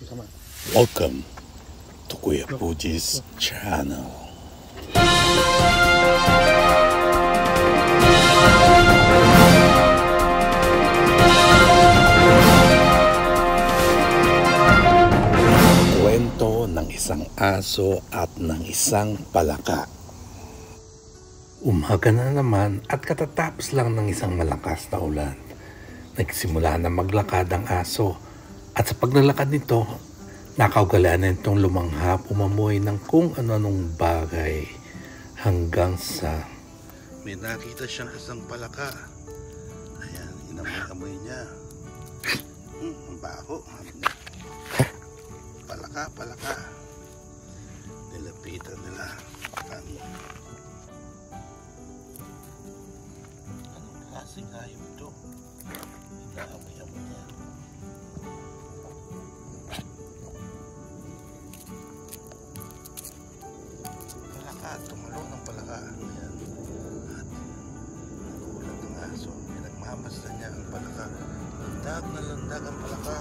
Welcome to Kuya Fuji's channel. Kwento ng isang aso at ng isang palaka. Umaga na naman at katatapos lang ng isang malakas na ulan. Nagsimula na maglakad ang aso at sa paglalakad nito, nakaugalian na itong lumangha, umamoy ng kung ano-anong bagay hanggang sa may nakita siyang isang palaka. Ayan, inamoy-amoy niya. Ang baho. Palaka. Nilapitan nila. Anong klaseng hayop ito? Inaamoy-amoy niya. Palaka, tumalon ng palaka. Ayan. At nagulat ng aso. Pinagmamasdan niya ang palaka. Landag na landag ang palaka.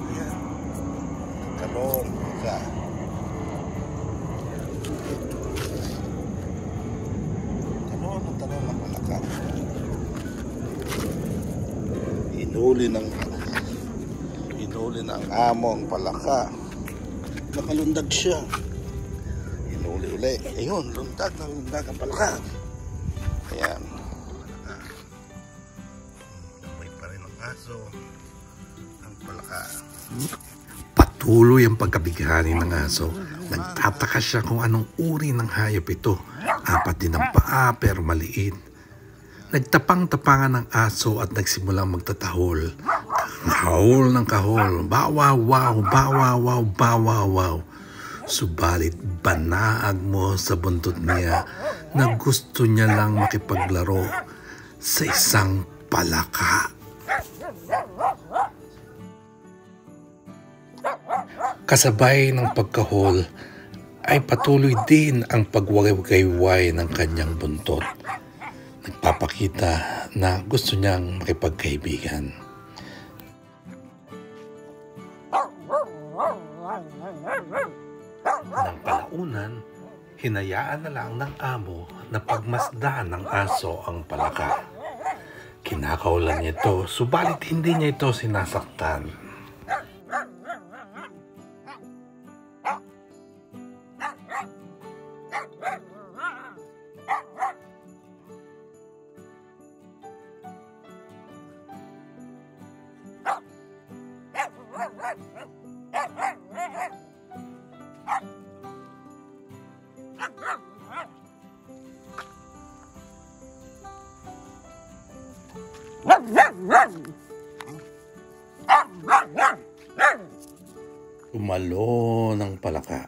Ayan. Talong ka. Talong ng palaka. Hinuli ng amo ang palaka. Nakalundag siya. Hinuli uli. Ayun, lundag ang palaka. Ayan. May pa rin ang aso. Ang palaka. Patuloy ang pagkabighani ng aso. Nagtataka siya kung anong uri ng hayop ito. 4 din ang paa pero maliit. Nagtapang-tapangan ng aso at nagsimulang magtatahol. Kahol ng kahol. Bawaw-waw, bawaw-waw, bawaw-waw. Subalit banaag mo sa buntot niya na gusto niya lang makipaglaro sa isang palaka. Kasabay ng pagkahol ay patuloy din ang pagwagayway ng kanyang buntot. Nagpapakita na gusto niyang makipagkaibigan. Nang palaunan, hinayaan na lang ng amo na pagmasdan ng aso ang palaka. Kinakaulan niya ito, subalit hindi niya ito sinasaktan. Umalo ng palaka.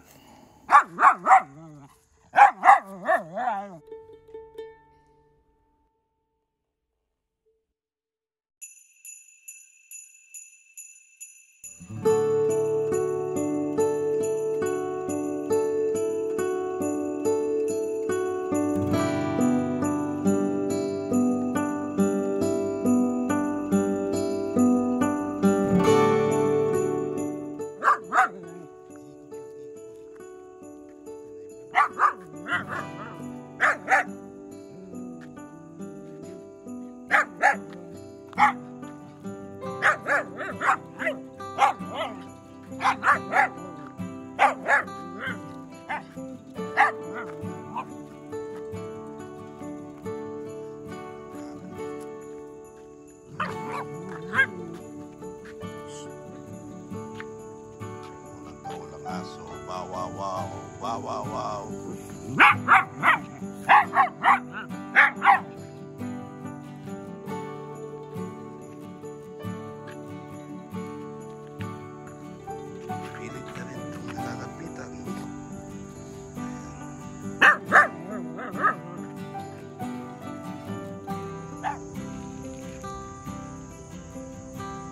Wow. Pilit na rin itong nakakapitan.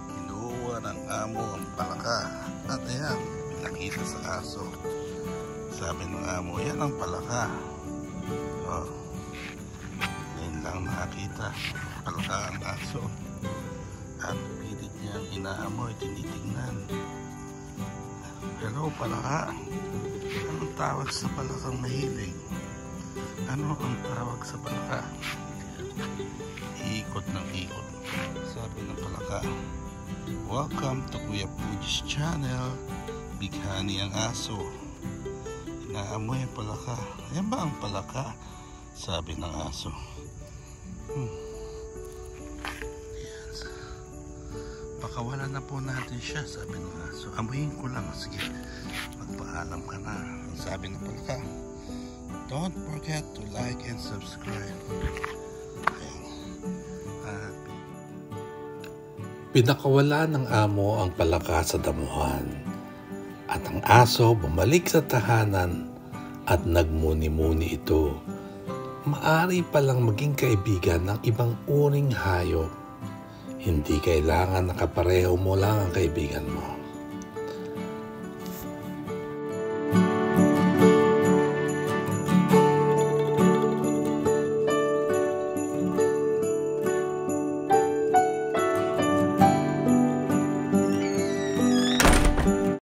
Kinuha ng amo ang palaka. At ayan, nakita sa aso. Sabi ng amo, yan ang palaka. Ngayon lang nakakita. Palaka ang aso. At inaamoy, tinitingnan. Hello, palaka. Anong tawag sa palakang mahilig? Ano ang tawag sa palaka? Iikot ng ikot. Sabi ng palaka, welcome to Kuya Puji's channel. Bighani ang aso. Inaamoy ang palaka. Yan ba ang palaka? Sabi ng aso. Yan. Baka wala na po natin siya, sabi ng aso. Amuyin ko lang. Sige, magpaalam ka na. Sabi ng palaka, don't forget to like and subscribe. Ayan. Pinakawala ng amo ang palaka sa damuhan. At ang aso bumalik sa tahanan at nagmuni-muni ito. Maari palang maging kaibigan ng ibang uring hayop. Hindi kailangan nakapareho mo lang ang kaibigan mo.